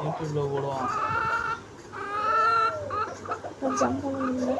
யூடியூப்ல போடுவான். ஜம்ப் பண்ண முடியல.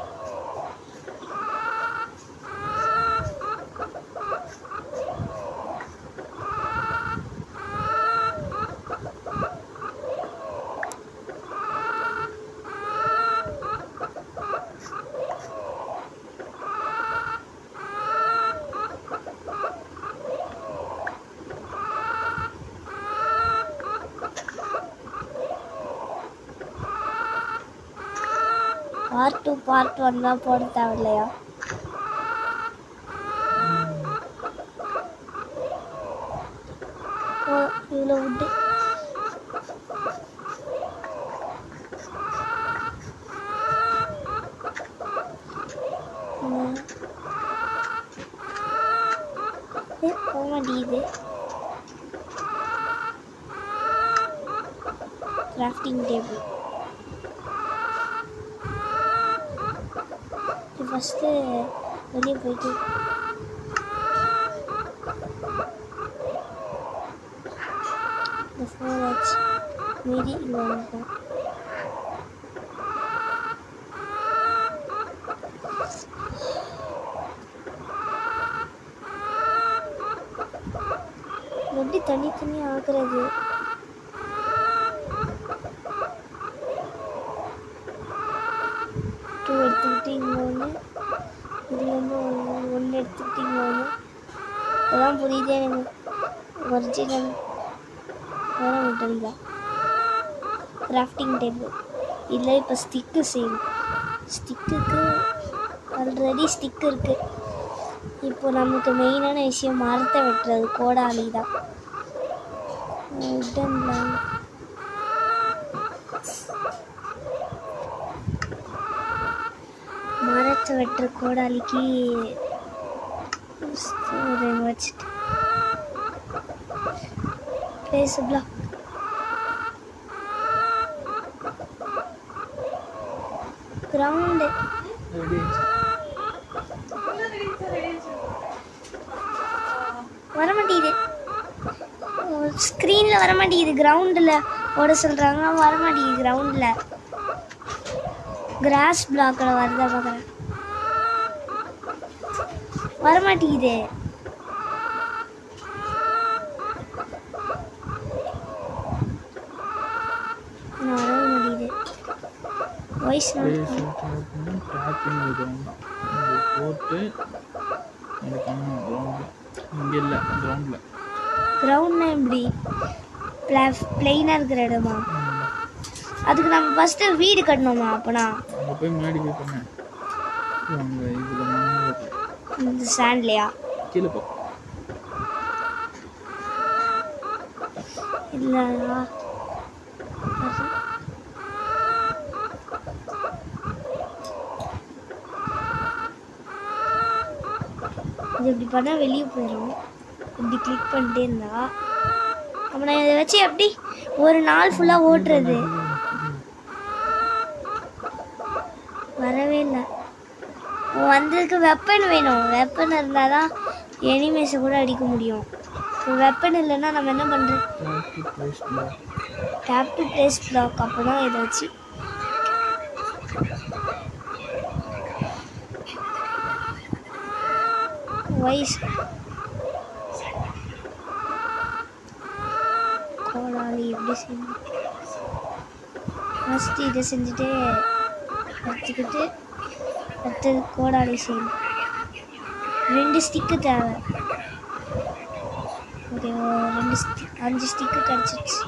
பார்ட் 2 பார்ட் 1 தான் போட தேவையில்லையா? இவ்வளோ விட்டு போக மாட்டேங்குது. கிராஃப்டிங் டேபிள் ஃபஸ்ட்டு வெளியே போயிட்டு இந்த 4H மீதி இங்கே வந்துட்டோம். எப்படி தனித்தனி ஆக்குறது? டூ எடுத்துக்கிட்டு இங்கே ஒன்று, இதுலேருந்து ஒன்று எடுத்துக்கிட்டு இங்கே ஒன்று. இப்போதான் புரியுது எனக்கு ஒரிஜினல் வேற ஹோட்டல் தான். கிராஃப்டிங் டேபிள் இதில் இப்போ ஸ்டிக்கு செய்யணும். ஸ்டிக்குக்கு ஆல்ரெடி ஸ்டிக் இருக்குது. இப்போ நமக்கு மெயினான விஷயம் மரத்தை வெட்டுறது. கோடாலி தான். மரத்தை வெட்டுற கோடாலிக்கு வச்சுட்டு பேசுங்களா? கிரவுண்டு வரமாட்டேங்குது. ஸ்க்ரீனில் வரமாட்டேங்குது. கிரவுண்டில் ஓட சொல்கிறாங்க, வரமாட்டேங்குது. கிரவுண்டில் கிராஸ் பிளாக்கில் வருதா பார்க்குறேன். வரமாட்டேங்குது. வர மாட்டேங்குது. வாய்ஸ் போட்டு இங்கே இல்லை. கிரவுண்ட்னா எப்படி? பிளெயினாக இருக்கிற இடமா? அதுக்கு நம்ம ஃபஸ்ட்டு வீடு கட்டணுமா? அப்போனா அங்கே போய் முன்னாடி போய் பண்ணேன். அங்கே இதில் மண்ணு இந்த சாண்ட்லையா? கீழே போ. இல்லையா? இது இப்படி பண்ணால் வெளியே போயிடும். இப்படி கிளிக் பண்ணிட்டே இருந்தா அப்போ நான் இதை வச்சு எப்படி ஒரு நாள் ஃபுல்லாக ஓட்டுறது? வரவே இல்லை. வந்ததுக்கு வெப்பன் வேணும். வெப்பன் இருந்தால் தான் எனிமேஸை கூட அடிக்க முடியும். இப்போ வெப்பன் இல்லைன்னா நம்ம என்ன பண்ணுறது? Tap to place block. அப்போனா இதை வச்சு வாய்ஸ் கோடாலி எப்படி செய்யணும்? ஃபஸ்ட்டு இதை செஞ்சுட்டு எடுத்துக்கிட்டு அடுத்தது கோடாலி செய்யணும். 2 ஸ்டிக்கு தேவை. ஓகே, 5 ஸ்டிக்கு கிடச்சிருச்சு.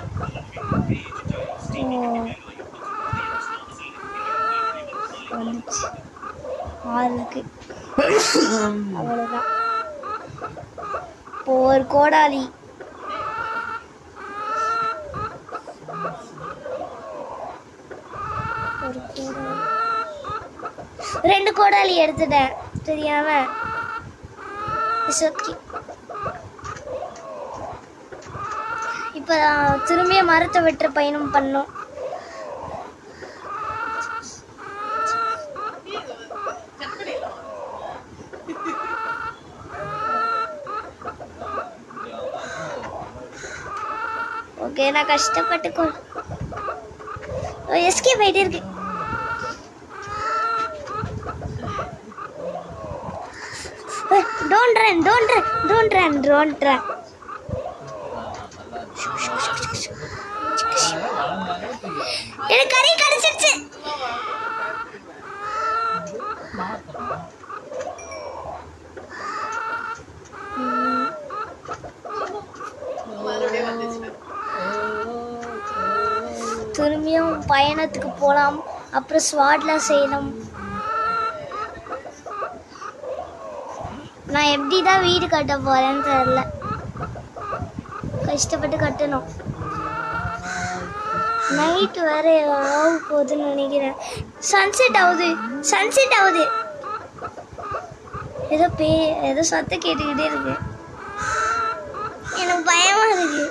வந்துச்சு 6 இருக்கு. அவ்வளோதான். இப்போ ஒரு கோடாலி 2 கோடாலி எடுத்துட்டேன் தெரியாம. இப்போ திரும்பிய மரத்தை வெட்டுற பயணம் பண்ணோம். ஓகே நான் கஷ்டப்பட்டு எஸ்கேப் ஆயிட்டே இருக்கு. Don't run, don't run, don't run, don't run. எனக்கு கறி கடிச்சிருச்சு. திரும்பியும் பயணத்துக்கு போகலாம். அப்புறம் ஸ்வாட்லாம் செய்யணும். நான் எப்படி தான் வீடு கட்ட போகிறேன்னு தெரியல. கஷ்டப்பட்டு கட்டணும். நைட்டு வேற ஆக போகுதுன்னு நினைக்கிறேன். சன்செட் ஆகுது, சன்செட் ஆகுது. ஏதோ சத்தம் கேட்டுக்கிட்டே இருக்கு. எனக்கு பயமா இருக்கு.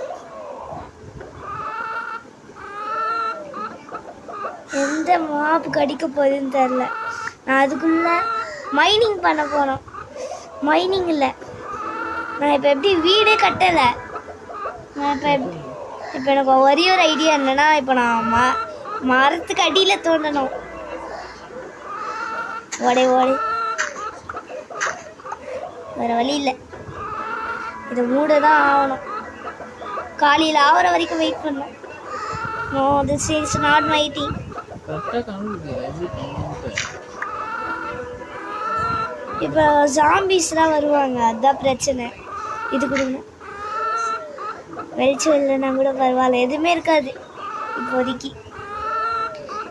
எந்த மாப்பு கடிக்க போகுதுன்னு தெரில. நான் அதுக்குள்ள மைனிங் பண்ண போனோம். மைனிங் இல்லை, நான் இப்போ எப்படி வீடே கட்டலை. நான் இப்போ எனக்கு ஒரே ஒரு ஐடியா என்னன்னா, இப்போ நான் மரத்துக்கு அடியில் தோண்டணும். ஓடே வேறு வழி இல்லை, இதை மூட தான் ஆகணும். காலையில் ஆகிற வரைக்கும் வெயிட் பண்ணணும். No, this is not my thing. இப்போ ஜாம்பிஸ்லாம் வருவாங்க, அதுதான் பிரச்சனை. இது கொடுங்க. வெளிச்சம் இல்லைன்னா கூட பரவாயில்ல, எதுவுமே இருக்காது இப்போதைக்கு.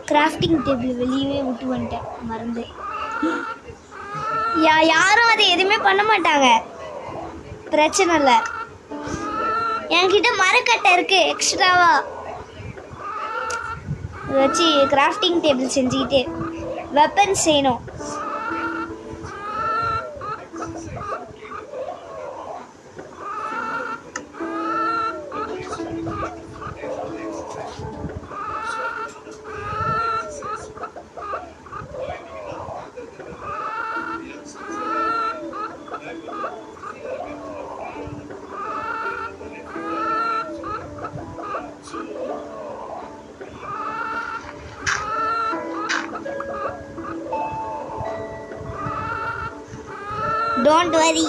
கிராஃப்டிங் டேபிள் வெளியவே விட்டு வந்துட்டேன், மறந்து. யாரும் அதை எதுவுமே பண்ண மாட்டாங்க, பிரச்சனை இல்லை. என்கிட்ட மரக்கட்டை இருக்கு எக்ஸ்ட்ராவா, வச்சு கிராஃப்டிங் டேபிள் செஞ்சுக்கிட்டு வெப்பன் செய்யணும். Don't worry.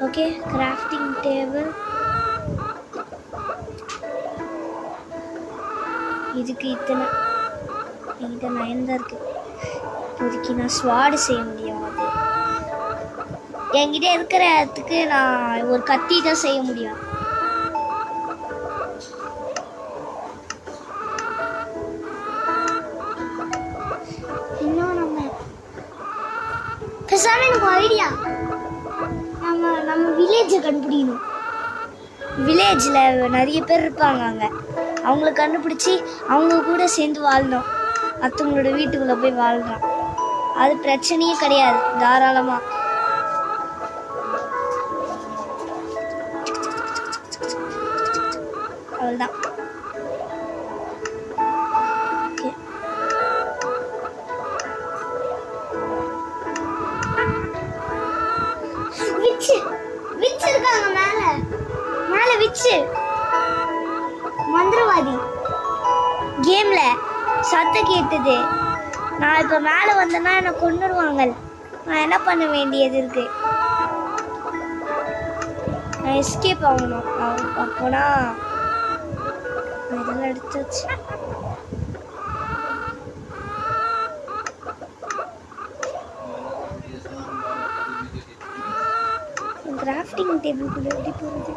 Okay, crafting table. இதுக்கு இத்தனை 9 தான் இருக்கு. இப்போதைக்கு நான் ஸ்வாடு செய்ய முடியும். அது என்கிட்ட இருக்கிறதுக்கு நான் ஒரு கத்தி தான் செய்ய முடியும். எனக்கு ஐடியா, நம்ம வில்லேஜை கண்டுபிடிக்கணும். வில்லேஜில் நிறைய பேர் இருப்பாங்க, அங்கே அவங்கள கண்டுபிடிச்சி அவங்க கூட சேர்ந்து வாழணும். மற்றவங்களோட வீட்டுக்குள்ளே போய் வாழ்கிறோம், அது பிரச்சனையே கிடையாது, தாராளமாக. அவ்வளோதான். மந்திரவாதி கேம்ல சத்தம் கேட்டது. நான் இப்ப மேல வந்தேன்னா என்ன கொன்னுடுவாங்க. நான் என்ன பண்ண வேண்டியது இருக்கு? நான் எஸ்கேப் ஆகணும். அப்போனா இதெல்லாம் எடுத்துச்சு. கிராஃப்டிங் டேபிள்குள்ள எப்படி போகிறது?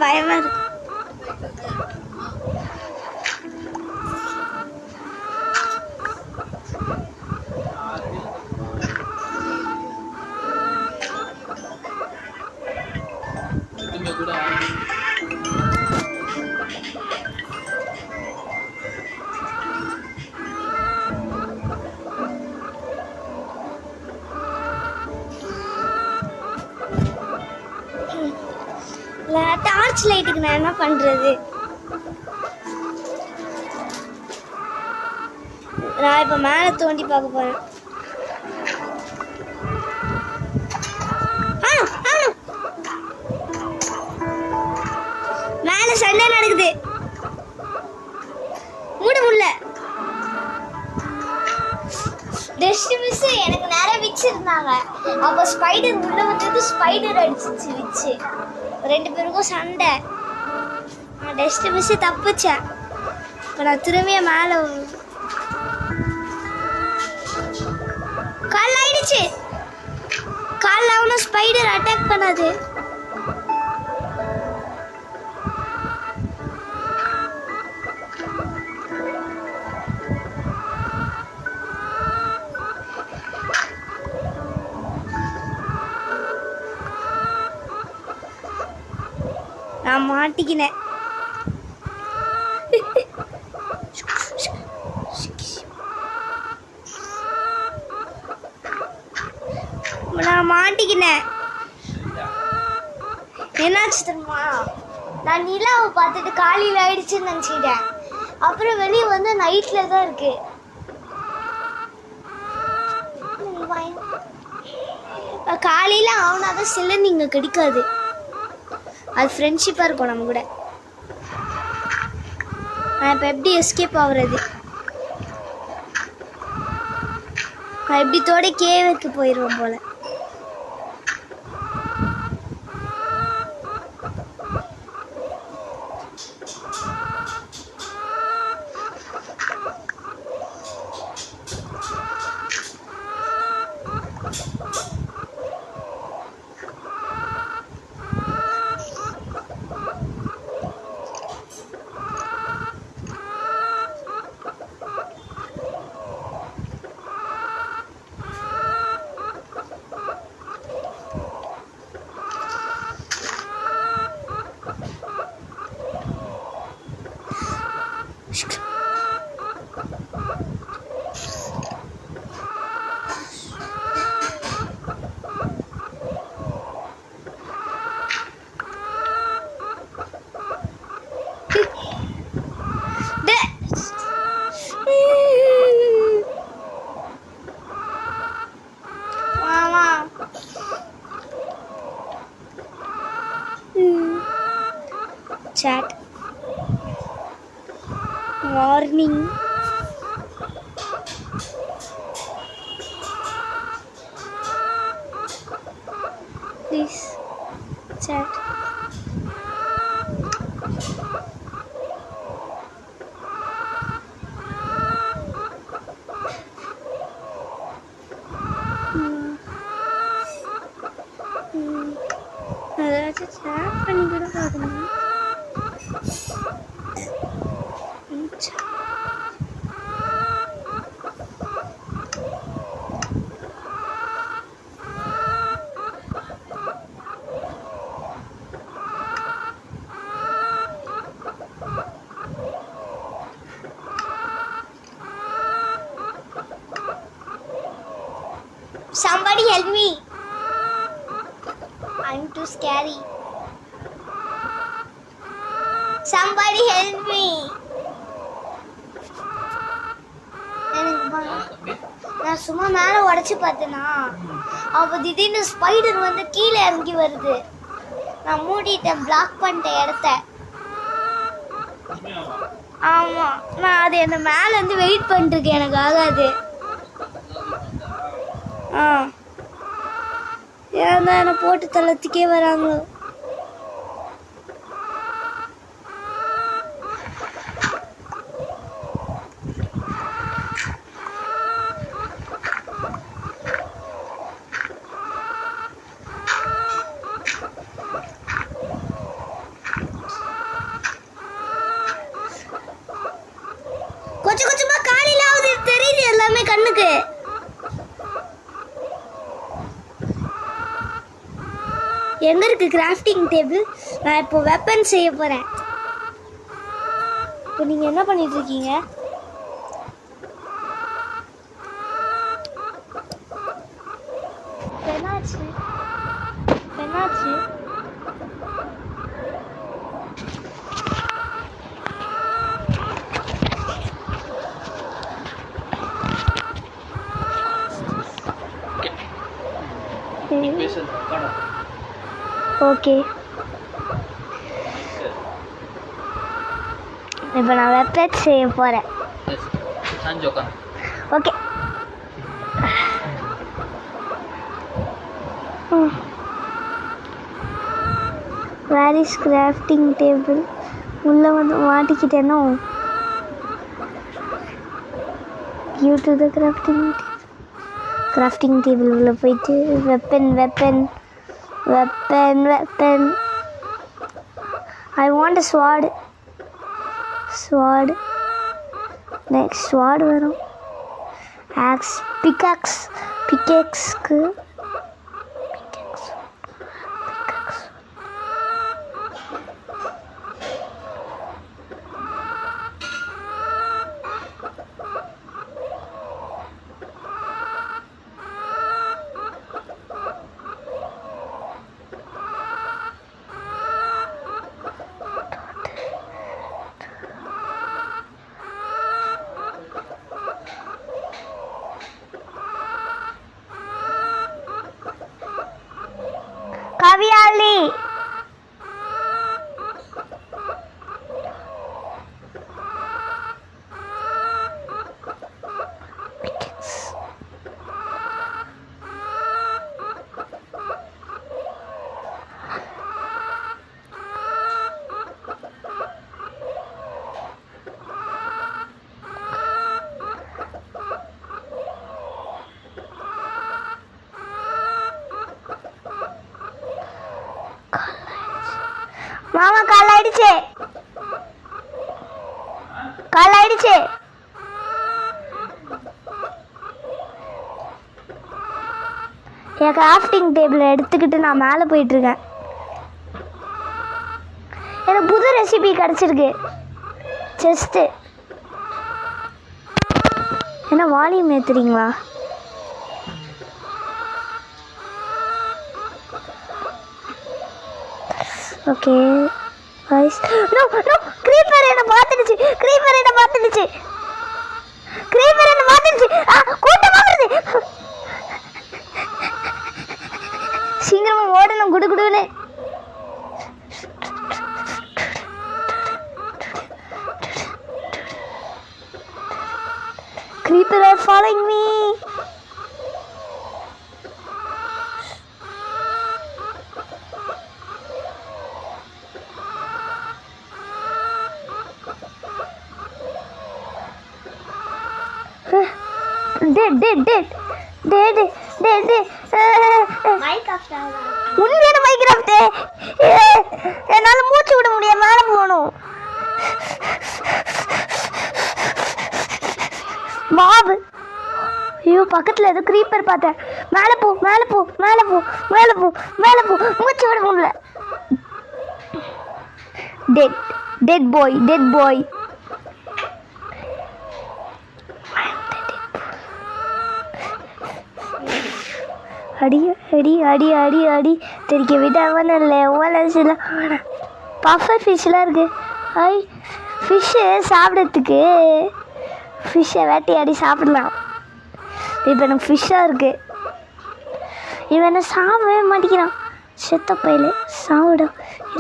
பயமா இருக்கு. டார்ச் லைட்டுக்கு நான் என்ன பண்றது? நான் இப்ப மேல தோண்டி பார்க்க போறேன். மேல சண்டை நடக்குது. மூட முடியல. டெஸ்ட் மிஸ் எனக்கு நிறைய விச்சு இருந்தாங்க. அப்போ ஸ்பைடர் உள்ள வந்து ஸ்பைடர் அடிச்சிச்சு விச்சு. ரெண்டு பேருக்கும் சண்டை. நான் டெஸ்ட் மிஸ் தப்பிச்சேன். இப்போ நான் திரும்பிய மேலே கால் ஆயிடுச்சு. கால் அவனும் ஸ்பைடர் அட்டாக் பண்ணாது. நான் மாட்டிக்கினேன். நான் மாட்டிக்கினேன். என்னாச்சு தெரியுமா? நான் நிலாவை பார்த்துட்டு காலையில் ஆயிடுச்சுன்னு நினச்சிக்கிட்டேன். அப்புறம் வெளியே வந்து நைட்டில் தான் இருக்கு. காலையில் அவனாதான் சிலர் நீங்கள் கிடைக்காது. அது ஃப்ரெண்ட்ஷிப்பாக இருக்கும் நம்ம கூட. நான் இப்போ எப்படி எஸ்கேப் ஆகுறது? நான் எப்படி தோட கேவுக்கு போயிடுவேன் போல. Chat. Warning. Please chat. அதாச்சும் chat பண்ணி கூட பார்க்கணும். Somebody help me. I'm too scary. Somebody help me. நான் சும்மா மேலே உடச்சி பார்த்தேனா, அப்போ திடீர்னு ஸ்பைடர் வந்து கீழே இறங்கி வருது. நான் மூடிட்டேன், பிளாக் பண்ணிட்டேன் இடத்த. ஆமாம், நான் அது என்ன மேலே வந்து வெயிட் பண்ணிட்டுருக்கேன், எனக்கு ஆகாது. ஏன் தான் என்னை போட்டு தள்ளத்துக்கே வராங்களோ. கொஞ்சம் கொஞ்சமா காலையில ஆகுது, தெரியுது எல்லாமே கண்ணுக்கு. எங்க இருக்கு கிராஃப்டிங் டேபிள்? நான் இப்போ வெப்பன் செய்ய போறேன். இப்போ நீங்க என்ன பண்ணிட்டு இருக்கீங்க? என்னாச்சு? ஓகே இப்போ நான் வெப்சைட் செய்ய போகிறேன். Okay where is crafting table? உள்ளே வந்து மாட்டிக்கிட்டேனோ. Due to the crafting table உள்ளே போயிட்டு weapon I want a sword next sword வரும். பிக்கேக்ஸ்க்கு கவியாளி மாமா கால் ஆயிடுச்சு என் கிராஃப்டிங் டேபிளை எடுத்துக்கிட்டு நான் மேலே போயிட்டுருக்கேன். எனக்கு புது ரெசிபி கிடச்சிருக்கு. செஸ்ட்டு என்ன வால்யூம் ஏற்றுறீங்களா? ஓகே गाइस नो க்ரீப்பர் என்ன மாத்திடுச்சு கூட்டமா வருது. சீக்கிரமா ஓடணும் குடுகுடுன்னு. Creeper are following me. Dead. உண்மையான மைக்ராஃப்ட் என்னால மூச்சு விட முடியாது. மேலே போகணும். பாபு ஐயோ பக்கத்தில் ஏதோ க்ரீப்பர் பார்த்தேன். மேலே போ மூச்சு விட முடியல. டெட் பாய் அடி தெரிக்க விடாமல் இல்லை. ஓலலாம் பஃபர் ஃபிஷ்லாம் இருக்குது. ஃபிஷ்ஷு சாப்பிட்றதுக்கு ஃபிஷ்ஷை வேட்டையாடி சாப்பிடலாம். இப்போ எனக்கு ஃபிஷ்ஷாக இருக்குது. இவன் என்ன சாப்பிடவே மாட்டேங்கிறான். செத்த பையில சாப்பிடும்.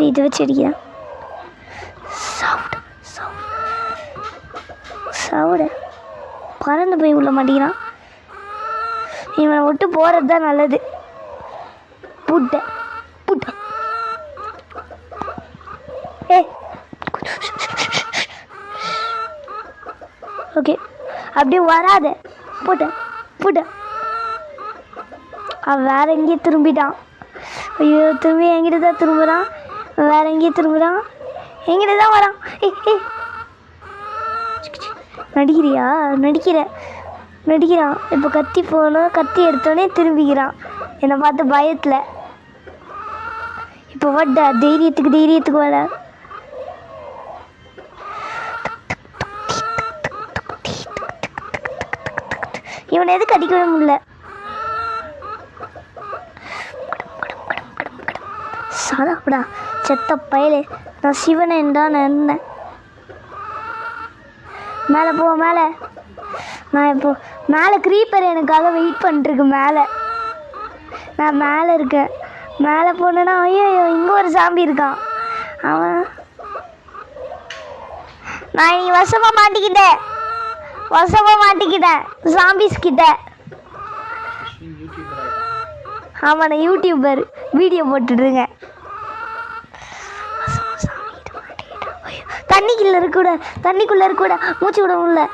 இதை வச்சு அடிக்கிறான். சாப்பிட பறந்து போய் உள்ள மாட்டேங்கிறான். இவனை விட்டு போகிறது தான் நல்லது. புட்ட ஓகே அப்படியே வராத. புட்ட அவன் வேற எங்கேயும் திரும்பிட்டான். ஐயோ திரும்பி எங்கிட்ட தான் திரும்புகிறான். வேற எங்கேயும் திரும்புகிறான். எங்கிட்ட தான் வரான். நடிக்கிறான். இப்போ கத்தி போனோம். கத்தி எடுத்தோடனே திரும்பிக்கிறான் என்னை பார்த்து பயத்தில். இப்போ வட்ட தைரியத்துக்கு வர. இவனை எதுக்கு அடிக்கவே முடியல. சாதாப்படா செத்த பயலே. நான் சிவனை தான் இருந்தேன். மேலே போ. நான் இப்போ மேலே க்ரீப்பர் எனக்காக வெயிட் பண்ணிட்டுருக்கு. மேலே நான் மேலே இருக்கேன். மேலே போனேன்னா ஐயோ இங்கே ஒரு சாம்பி இருக்கான். அவன் நான் இனி வசமாக மாட்டிக்கிட்டேன் சாம்பிஸ் கிட்ட. ஆமாம் நான் யூடியூபர் வீடியோ போட்டுட்ருங்க. தண்ணிக்குள்ளே இருக்கக்கூட மூச்சு விட முடியல.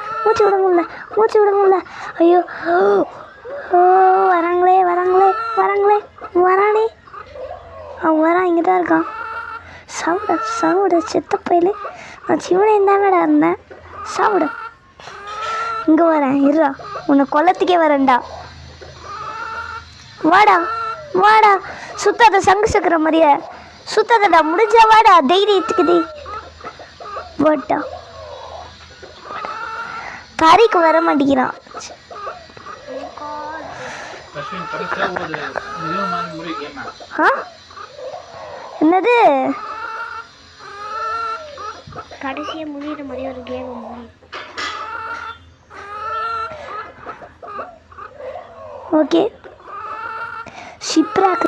ஐயோ வரானே அவன் வரான். இங்கே தான் இருக்கான். சாப்பிட செத்த பையிலே. நான் சிவனையும் தானடா இருந்தேன். சாப்பிட இங்கே வரேன். இருடா உன்னை கொல்லத்துக்கே வரேன்டா. வாடா சுத்தாத சங்கு சக்கர மாதிரியே சுத்தாதடா. முடிஞ்சா வாடா தைரியத்துக்கு வாடா. தாரிக்கு வர மாட்டேங்கிறான். என்னது கடைசியாக முடிகிற மாதிரி ஒரு கேம். ஓகே ஷிப்ராக்